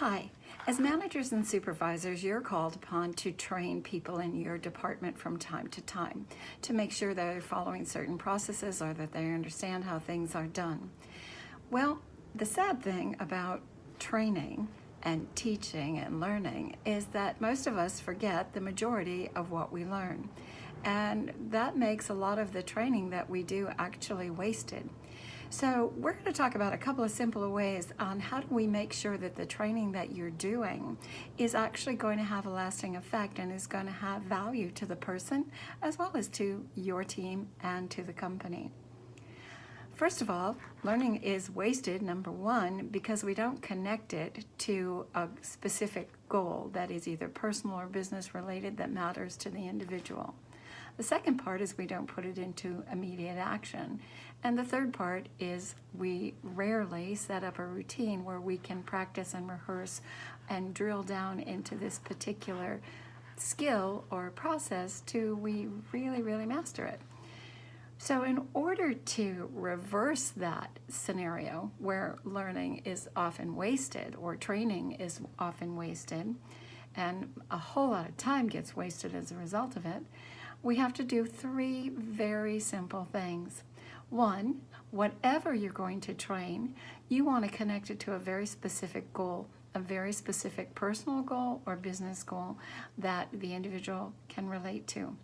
Hi. As managers and supervisors, you're called upon to train people in your department from time to time to make sure that they're following certain processes or that they understand how things are done. Well, the sad thing about training and teaching and learning is that most of us forget the majority of what we learn. And that makes a lot of the training that we do actually wasted. So we're going to talk about a couple of simple ways on how do we make sure that the training that you're doing is actually going to have a lasting effect and is going to have value to the person as well as to your team and to the company. First of all, learning is wasted, number one, because we don't connect it to a specific goal that is either personal or business related that matters to the individual. The second part is we don't put it into immediate action. And the third part is we rarely set up a routine where we can practice and rehearse and drill down into this particular skill or process till we really master it. So in order to reverse that scenario where learning is often wasted or training is often wasted and a whole lot of time gets wasted as a result of it, we have to do three very simple things. One, whatever you're going to train, you want to connect it to a very specific goal, a very specific personal goal or business goal that the individual can relate to.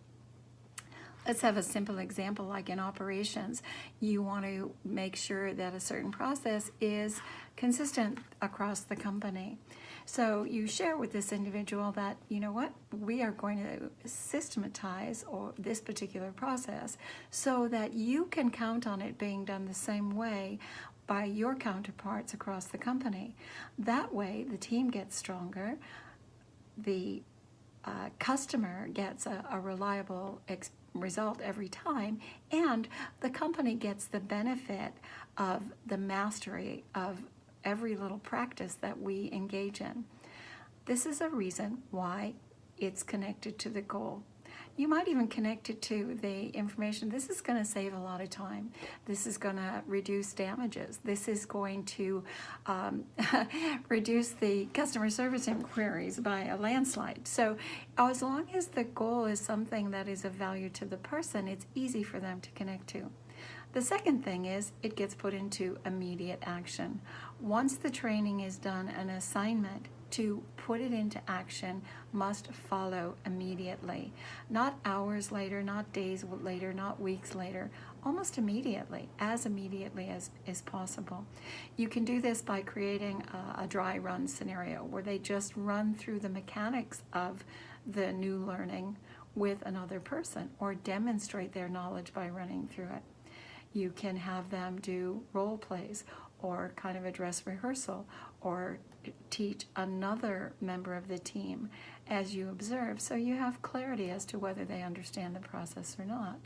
Let's have a simple example like in operations. You want to make sure that a certain process is consistent across the company. So you share with this individual that, you know what, we are going to systematize this particular process so that you can count on it being done the same way by your counterparts across the company. That way the team gets stronger, the customer gets a reliable result every time, and the company gets the benefit of the mastery of every little practice that we engage in. This is a reason why it's connected to the goal. You might even connect it to the information. This is going to save a lot of time. This is going to reduce damages. This is going to reduce the customer service inquiries by a landslide. So as long as the goal is something that is of value to the person, it's easy for them to connect to. The second thing is it gets put into immediate action. Once the training is done, an assignment to put it into action must follow immediately. Not hours later, not days later, not weeks later, almost immediately as possible. You can do this by creating a dry run scenario where they just run through the mechanics of the new learning with another person or demonstrate their knowledge by running through it. You can have them do role plays or kind of a dress rehearsal or teach another member of the team as you observe, so you have clarity as to whether they understand the process or not.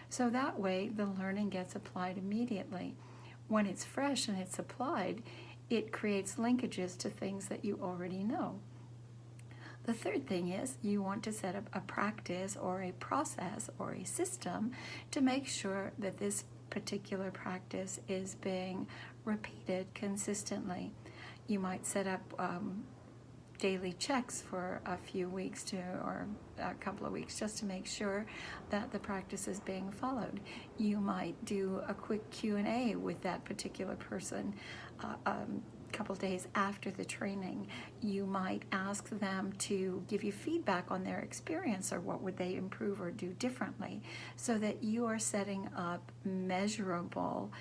So that way the learning gets applied immediately. When it's fresh and it's applied, it creates linkages to things that you already know. The third thing is you want to set up a practice or a process or a system to make sure that this particular practice is being repeated consistently. You might set up daily checks for a few weeks or a couple of weeks just to make sure that the practice is being followed. You might do a quick Q&A with that particular person couple days after the training. You might ask them to give you feedback on their experience or what would they improve or do differently so that you are setting up measurable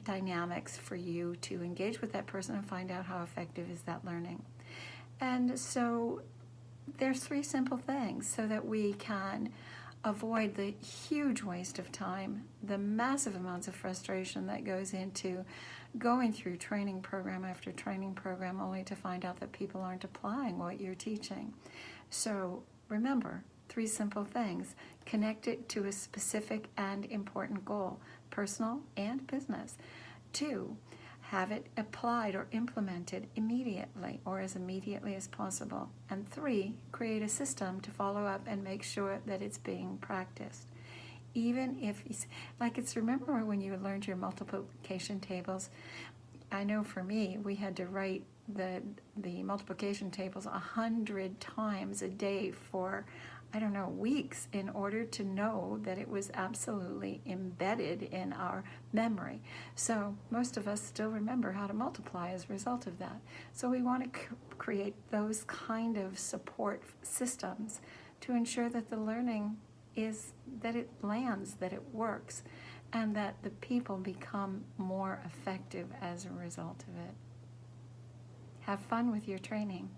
dynamics for you to engage with that person and find out how effective is that learning. And so there's three simple things so that we can avoid the huge waste of time, the massive amounts of frustration that goes into going through training program after training program only to find out that people aren't applying what you're teaching. So remember, three simple things. Connect it to a specific and important goal, personal and business. 2, have it applied or implemented immediately or as immediately as possible. And 3, create a system to follow up and make sure that it's being practiced. Even if, remember when you learned your multiplication tables, I know for me, we had to write the multiplication tables 100 times a day for, I don't know, weeks, in order to know that it was absolutely embedded in our memory. So most of us still remember how to multiply as a result of that. So we want to create those kind of support systems to ensure that the learning is, that it lands, that it works, and that the people become more effective as a result of it. Have fun with your training.